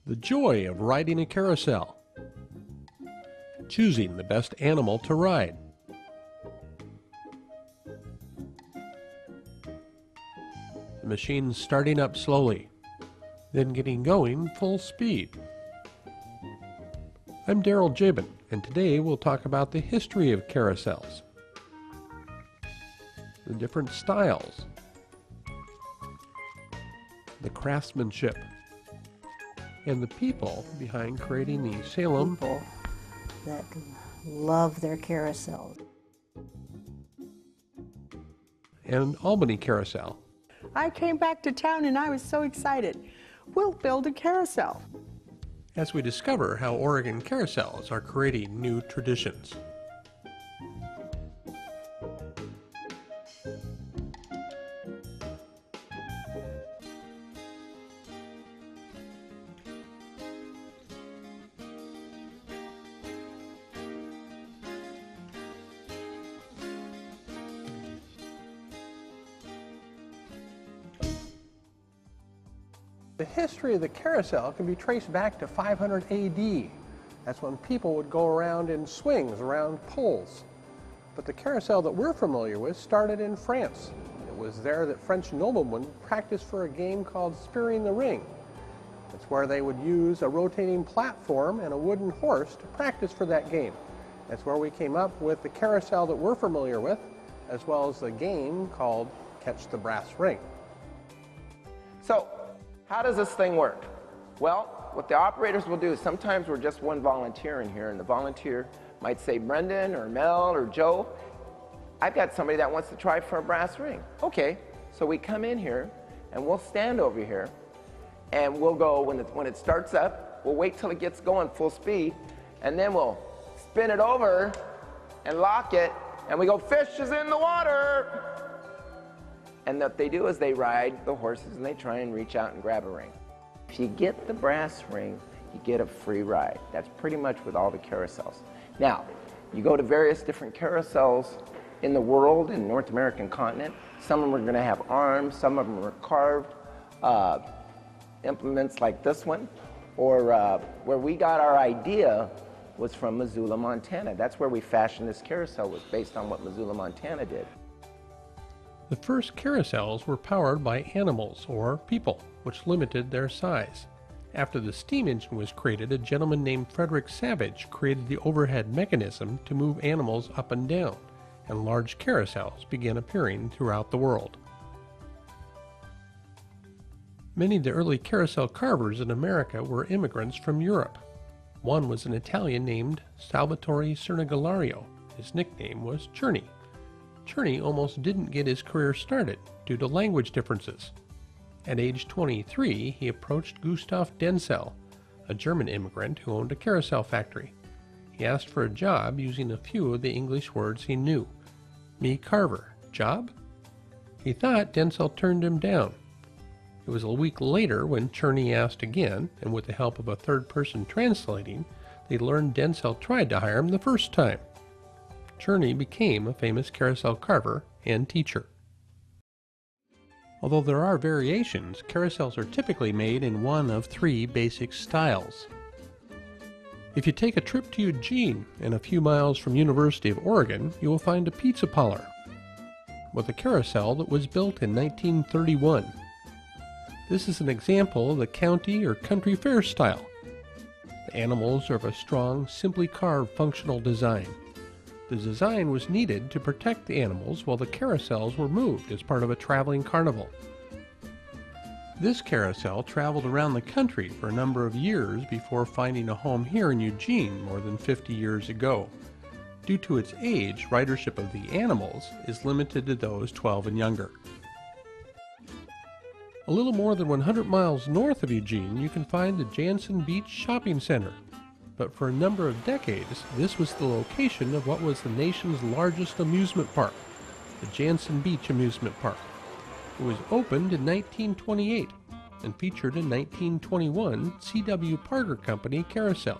The joy of riding a carousel. Choosing the best animal to ride. The machine starting up slowly, then getting going full speed. I'm Darrell Jaben, and today we'll talk about the history of carousels, the different styles, the craftsmanship, and the people behind creating the Salem People that love their carousels. and Albany carousel. I came back to town and I was so excited. We'll build a carousel. As we discover how Oregon carousels are creating new traditions. The history of the carousel can be traced back to 500 AD. That's when people would go around in swings around poles. But the carousel that we're familiar with started in France. It was there that French noblemen practiced for a game called spearing the ring. It's where they would use a rotating platform and a wooden horse to practice for that game. That's where we came up with the carousel that we're familiar with, as well as the game called Catch the Brass Ring. So, how does this thing work? Well, what the operators will do, sometimes we're just one volunteer in here, and the volunteer might say Brendan or Mel or Joe, I've got somebody that wants to try for a brass ring. Okay, so we come in here and we'll stand over here and we'll go, when it starts up, we'll wait till it gets going full speed, and then we'll spin it over and lock it, and we go, fish is in the water. And what they do is they ride the horses and they try and reach out and grab a ring. If you get the brass ring, you get a free ride. That's pretty much with all the carousels. Now, you go to various different carousels in the world, in the North American continent. Some of them are going to have arms, some of them are carved implements like this one. Or where we got our idea was from Missoula, Montana. That's where we fashioned this carousel, was based on what Missoula, Montana did. The first carousels were powered by animals or people, which limited their size. After the steam engine was created, a gentleman named Frederick Savage created the overhead mechanism to move animals up and down, and large carousels began appearing throughout the world. Many of the early carousel carvers in America were immigrants from Europe. One was an Italian named Salvatore Cernigalario. His nickname was Czerny. Czerny almost didn't get his career started due to language differences. At age 23, he approached Gustav Denzel, a German immigrant who owned a carousel factory. He asked for a job using a few of the English words he knew. Me carver, job? He thought Denzel turned him down. It was a week later when Czerny asked again, and with the help of a third person translating, they learned Denzel tried to hire him the first time. Czerny became a famous carousel carver and teacher. Although there are variations, carousels are typically made in one of three basic styles. If you take a trip to Eugene and a few miles from University of Oregon, you will find a pizza parlor with a carousel that was built in 1931. This is an example of the county or country fair style. The animals are of a strong, simply carved functional design. The design was needed to protect the animals while the carousels were moved as part of a traveling carnival. This carousel traveled around the country for a number of years before finding a home here in Eugene more than 50 years ago. Due to its age, ridership of the animals is limited to those 12 and younger. A little more than 100 miles north of Eugene, you can find the Jansen Beach Shopping Center. But for a number of decades, this was the location of what was the nation's largest amusement park, the Jansen Beach Amusement Park. It was opened in 1928 and featured a 1921 C.W. Parker Company carousel.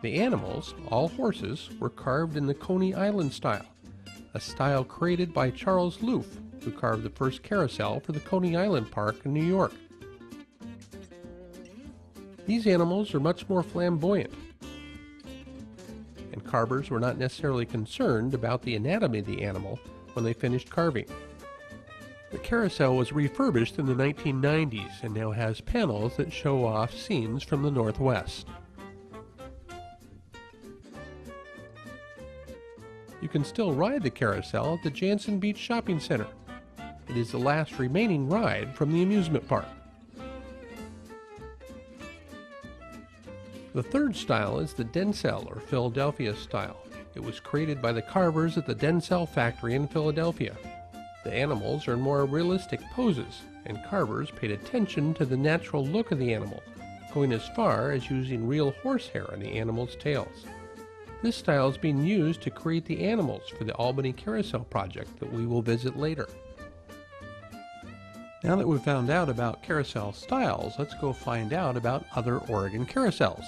The animals, all horses, were carved in the Coney Island style, a style created by Charles Loof, who carved the first carousel for the Coney Island Park in New York. These animals are much more flamboyant, and carvers were not necessarily concerned about the anatomy of the animal when they finished carving. The carousel was refurbished in the 1990s and now has panels that show off scenes from the Northwest. You can still ride the carousel at the Jansen Beach Shopping Center. It is the last remaining ride from the amusement park. The third style is the Dencel, or Philadelphia style. It was created by the carvers at the Dencel factory in Philadelphia. The animals are in more realistic poses, and carvers paid attention to the natural look of the animal, going as far as using real horsehair on the animals' tails. This style is being used to create the animals for the Albany Carousel project that we will visit later. Now that we've found out about carousel styles, let's go find out about other Oregon carousels.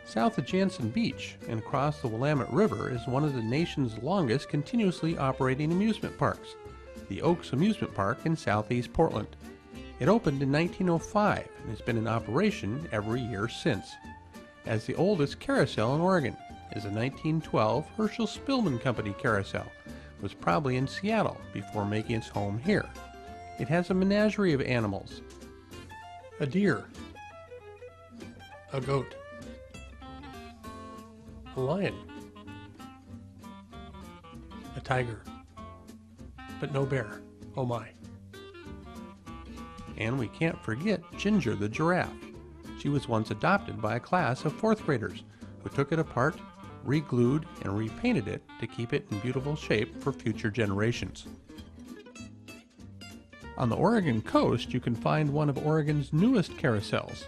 South of Jansen Beach and across the Willamette River is one of the nation's longest continuously operating amusement parks, the Oaks Amusement Park in southeast Portland. It opened in 1905 and has been in operation every year since. As the oldest carousel in Oregon is the 1912 Herschel Spillman Company carousel, it was probably in Seattle before making its home here. It has a menagerie of animals: a deer, a goat, a lion, a tiger, but no bear, oh my. And we can't forget Ginger the giraffe. She was once adopted by a class of 4th graders who took it apart, re-glued, and repainted it to keep it in beautiful shape for future generations. On the Oregon coast, you can find one of Oregon's newest carousels.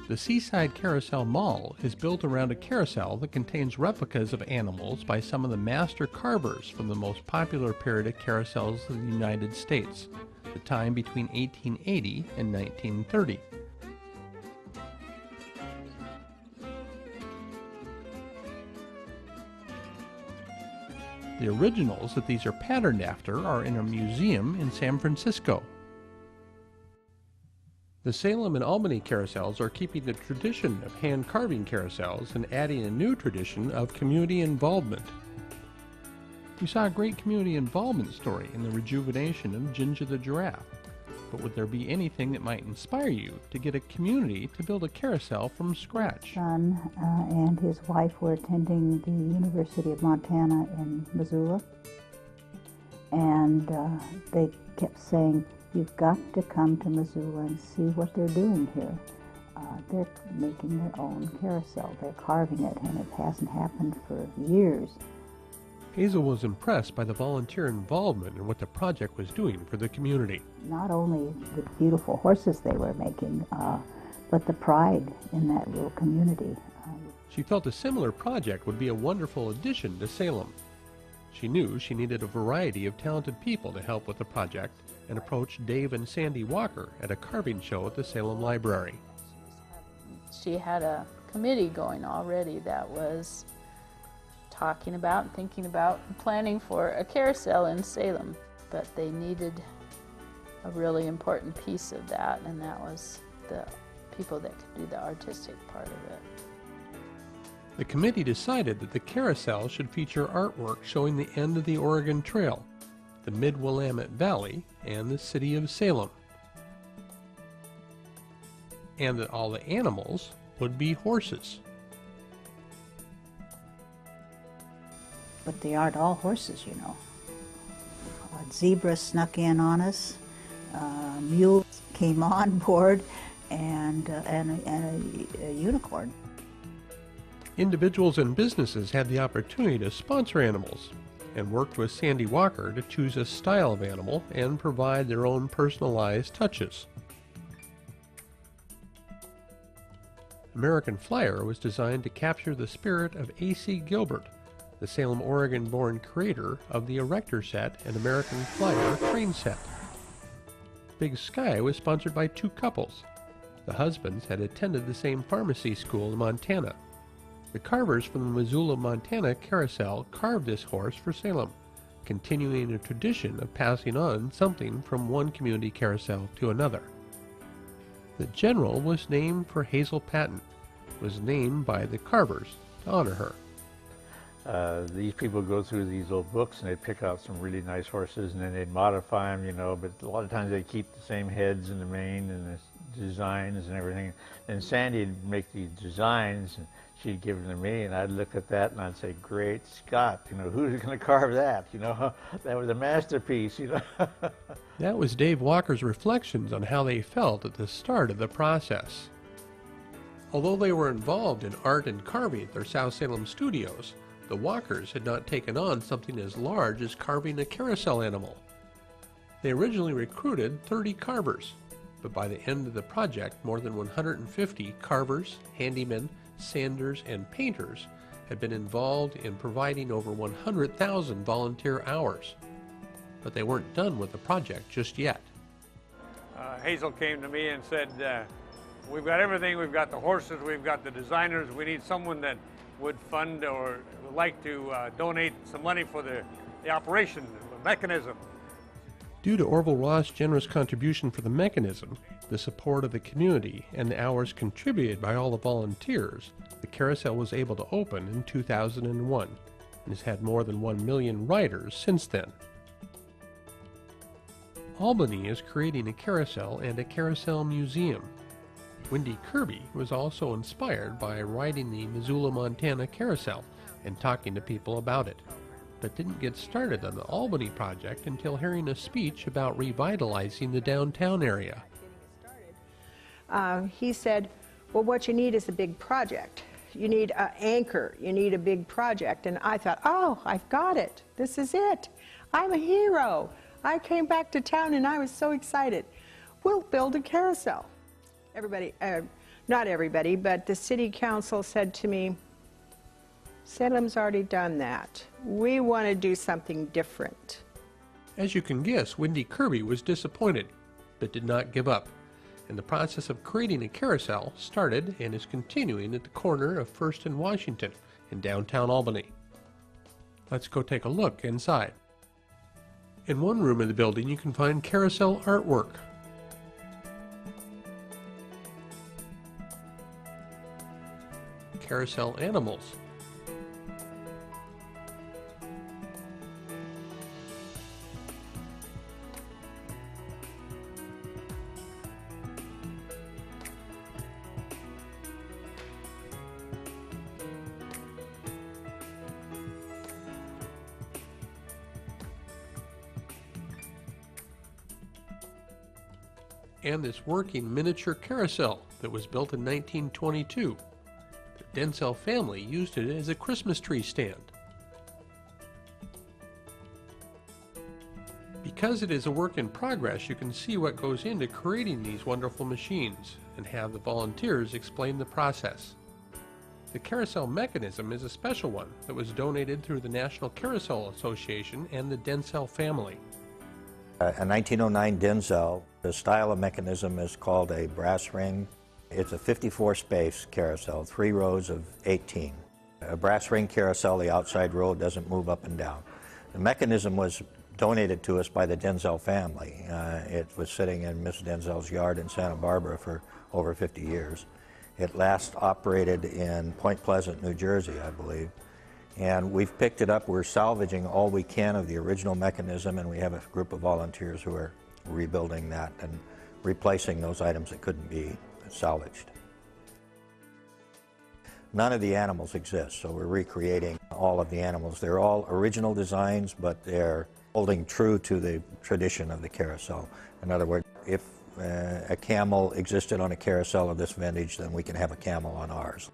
The Seaside Carousel Mall is built around a carousel that contains replicas of animals by some of the master carvers from the most popular period of carousels in the United States, the time between 1880 and 1930. The originals that these are patterned after are in a museum in San Francisco. The Salem and Albany carousels are keeping the tradition of hand carving carousels and adding a new tradition of community involvement. We saw a great community involvement story in the rejuvenation of Ginger the giraffe, but would there be anything that might inspire you to get a community to build a carousel from scratch? Son and his wife were attending the University of Montana in Missoula, and they kept saying, "You've got to come to Missoula and see what they're doing here." They're making their own carousel. They're carving it, and it hasn't happened for years. Hazel was impressed by the volunteer involvement in what the project was doing for the community. Not only the beautiful horses they were making, but the pride in that little community. She felt a similar project would be a wonderful addition to Salem. She knew she needed a variety of talented people to help with the project, and approached Dave and Sandy Walker at a carving show at the Salem Library. She had a committee going already that was talking about, thinking about, planning for a carousel in Salem, but they needed a really important piece of that, and that was the people that could do the artistic part of it. The committee decided that the carousel should feature artwork showing the end of the Oregon Trail, the Mid-Willamette Valley, and the city of Salem, and that all the animals would be horses. But they aren't all horses, you know. A zebra snuck in on us, mules came on board, and a unicorn. Individuals and businesses had the opportunity to sponsor animals, and worked with Sandy Walker to choose a style of animal and provide their own personalized touches. American Flyer was designed to capture the spirit of A.C. Gilbert, the Salem, Oregon-born creator of the Erector set and American Flyer train set. Big Sky was sponsored by 2 couples. The husbands had attended the same pharmacy school in Montana. The carvers from the Missoula, Montana carousel carved this horse for Salem, continuing a tradition of passing on something from one community carousel to another. The General was named for Hazel Patton. It was named by the carvers to honor her. These people go through these old books and they pick out some really nice horses and then they'd modify them, you know, but a lot of times they keep the same heads and the mane and the designs and everything. And Sandy'd make these designs and she'd give them to me and I'd look at that and I'd say, great Scott, you know, who's going to carve that? You know, that was a masterpiece, you know. That was Dave Walker's reflections on how they felt at the start of the process. Although they were involved in art and carving at their South Salem studios, the Walkers had not taken on something as large as carving a carousel animal. They originally recruited 30 carvers, but by the end of the project, more than 150 carvers, handymen, sanders, and painters had been involved in providing over 100,000 volunteer hours. But they weren't done with the project just yet. Hazel came to me and said, we've got everything, we've got the horses, we've got the designers, we need someone that would fund or would like to donate some money for the operation, the mechanism. Due to Orville Ross' generous contribution for the mechanism, the support of the community, and the hours contributed by all the volunteers, the carousel was able to open in 2001 and has had more than 1 million riders since then. Albany is creating a carousel and a carousel museum. Wendy Kirby was also inspired by riding the Missoula, Montana carousel and talking to people about it, but didn't get started on the Albany project until hearing a speech about revitalizing the downtown area. He said, well, what you need is a big project. You need an anchor. You need a big project. And I thought, oh, I've got it. This is it. I'm a hero. I came back to town and I was so excited. We'll build a carousel. Everybody, not everybody, but the city council said to me, Salem's already done that. We want to do something different. As you can guess, Wendy Kirby was disappointed, but did not give up. And the process of creating a carousel started and is continuing at the corner of First and Washington in downtown Albany. Let's go take a look inside. In one room of the building you can find carousel artwork. Carousel animals. And this working miniature carousel that was built in 1922. The Densell family used it as a Christmas tree stand. Because it is a work in progress, you can see what goes into creating these wonderful machines and have the volunteers explain the process. The carousel mechanism is a special one that was donated through the National Carousel Association and the Densell family. A 1909 Densell, the style of mechanism is called a brass ring. It's a 54-space carousel, 3 rows of 18. A brass ring carousel, the outside row doesn't move up and down. The mechanism was donated to us by the Densell family. It was sitting in Miss Densell's yard in Santa Barbara for over 50 years. It last operated in Point Pleasant, New Jersey, I believe. And we've picked it up. We're salvaging all we can of the original mechanism, and we have a group of volunteers who are rebuilding that and replacing those items that couldn't be salvaged. None of the animals exist, so we're recreating all of the animals. They're all original designs, but they're holding true to the tradition of the carousel. In other words, if a camel existed on a carousel of this vintage, then we can have a camel on ours.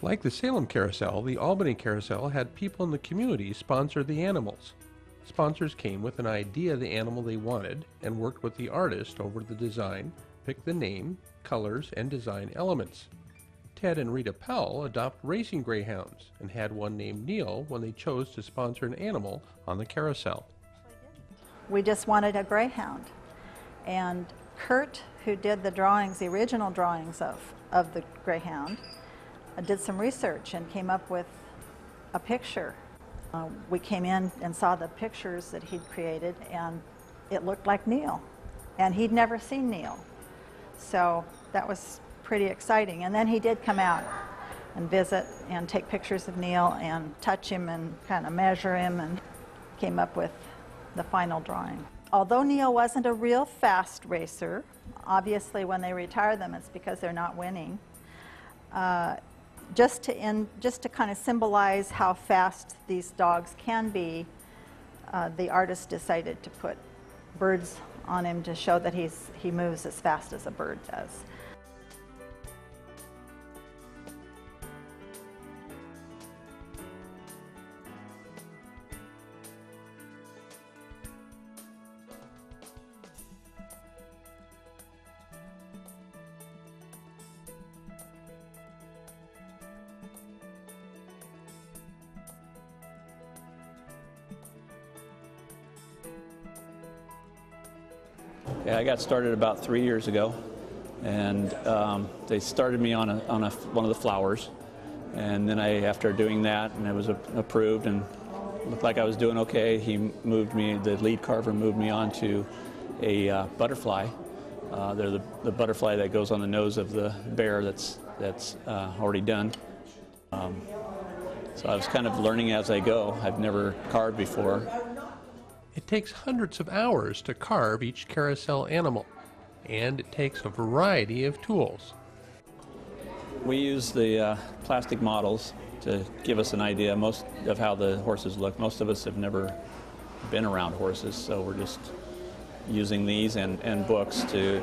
Like the Salem Carousel, the Albany Carousel had people in the community sponsor the animals. Sponsors came with an idea of the animal they wanted and worked with the artist over the design, picked the name, colors, and design elements. Ted and Rita Powell adopt racing greyhounds and had one named Neil when they chose to sponsor an animal on the carousel. We just wanted a greyhound. And Kurt, who did the drawings, the original drawings of the greyhound, did some research and came up with a picture We came in and saw the pictures that he'd created, and it looked like Neil, and he'd never seen Neil. So that was pretty exciting. And then he did come out and visit and take pictures of Neil and touch him and kind of measure him, and came up with the final drawing. Although Neil wasn't a real fast racer, obviously when they retire them it's because they're not winning. Just to kind of symbolize how fast these dogs can be, the artist decided to put birds on him to show that he moves as fast as a bird does. Yeah, I got started about 3 years ago, and they started me on one of the flowers, and then after doing that, and I was approved and looked like I was doing okay, he moved me, the lead carver moved me on to a butterfly. They're the butterfly that goes on the nose of the bear that's already done. So I was kind of learning as I go. I've never carved before. It takes hundreds of hours to carve each carousel animal, and it takes a variety of tools. We use the plastic models to give us an idea most of how the horses look. Most of us have never been around horses, so we're just using these and books to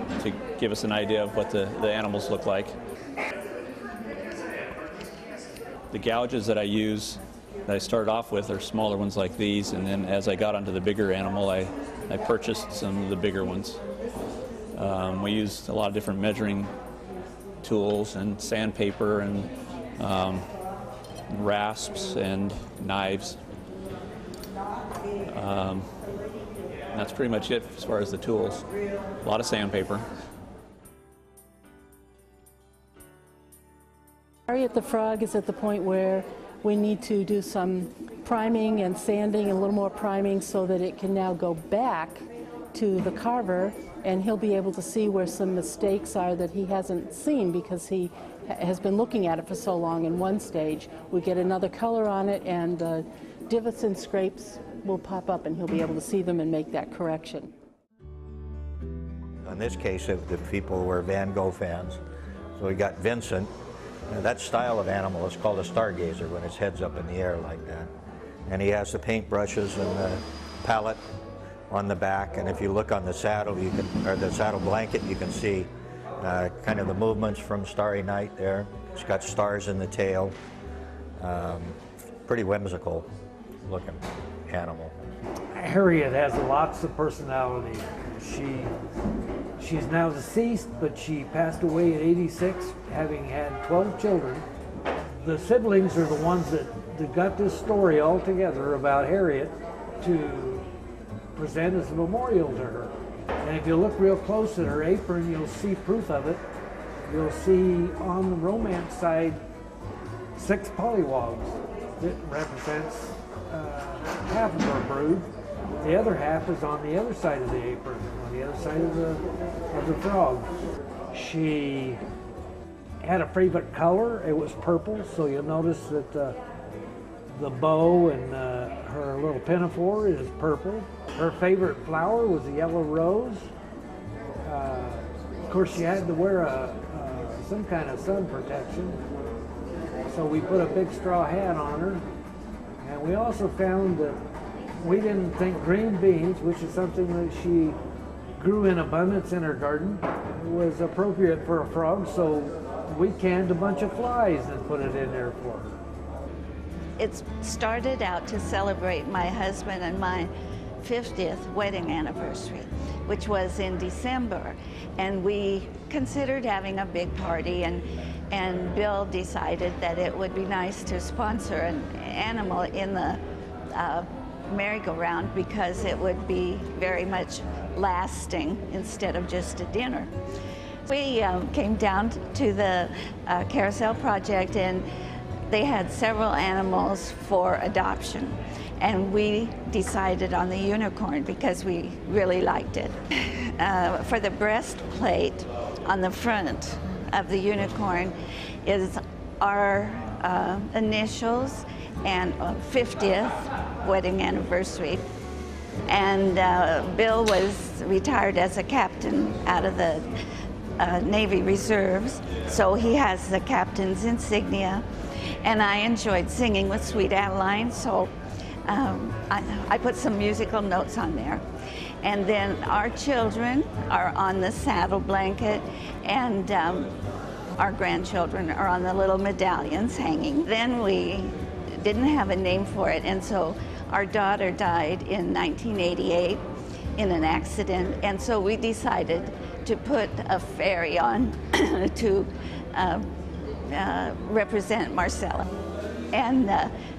give us an idea of what the animals look like. The gouges that I use, that I started off with, are smaller ones like these, and then as I got onto the bigger animal, I purchased some of the bigger ones. We used a lot of different measuring tools and sandpaper and rasps and knives. That's pretty much it as far as the tools. A lot of sandpaper. Harriet the Frog is at the point where we need to do some priming and sanding, a little more priming, so that it can now go back to the carver, and he'll be able to see where some mistakes are that he hasn't seen because he has been looking at it for so long in one stage. We get another color on it, and divots and scrapes will pop up, and he'll be able to see them and make that correction. In this case, the people were Van Gogh fans. So we got Vincent. That style of animal is called a stargazer when his head's up in the air like that. And he has the paint brushes and the palette on the back, and if you look on the saddle, or the saddle blanket, you can see kind of the movements from Starry Night there. It's got stars in the tail. Pretty whimsical looking animal. Harriet has lots of personality. She's now deceased, but she passed away at 86, having had 12 children. The siblings are the ones that got this story all together about Harriet to present as a memorial to her. And if you look real close at her apron, you'll see proof of it. You'll see on the romance side 6 pollywogs that represents half of her brood. The other half is on the other side of the apron, on the other side of the frog. She had a favorite color. It was purple, so you'll notice that the bow and her little pinafore is purple. Her favorite flower was a yellow rose. Of course, she had to wear some kind of sun protection, so we put a big straw hat on her. And we also found that we didn't think green beans, which is something that she grew in abundance in her garden, was appropriate for a frog, so we canned a bunch of flies and put it in there for her. It started out to celebrate my husband and my 50th wedding anniversary, which was in December, and we considered having a big party, and Bill decided that it would be nice to sponsor an animal in the merry-go-round because it would be very much lasting instead of just a dinner. We came down to the Carousel project, and They had several animals for adoption, and we decided on the unicorn because we really liked it. For the breastplate on the front of the unicorn is our initials and 50th wedding anniversary. And Bill was retired as a captain out of the Navy Reserves, so he has the captain's insignia. And I enjoyed singing with Sweet Adeline, so I put some musical notes on there. And then our children are on the saddle blanket, and our grandchildren are on the little medallions hanging. Then we didn't have a name for it, and so our daughter died in 1988 in an accident, and so we decided to put a fairy on to represent Marcella. And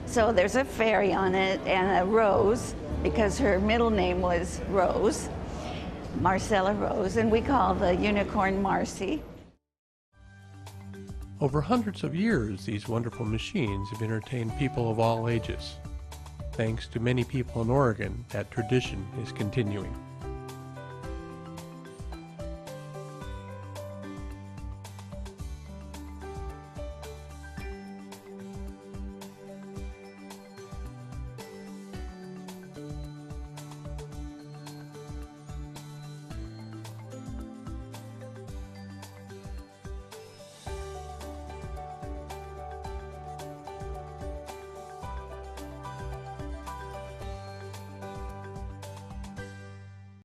so there's a fairy on it and a rose, because her middle name was Rose, Marcella Rose, and we call the unicorn Marcy. Over hundreds of years, these wonderful machines have entertained people of all ages. Thanks to many people in Oregon, that tradition is continuing.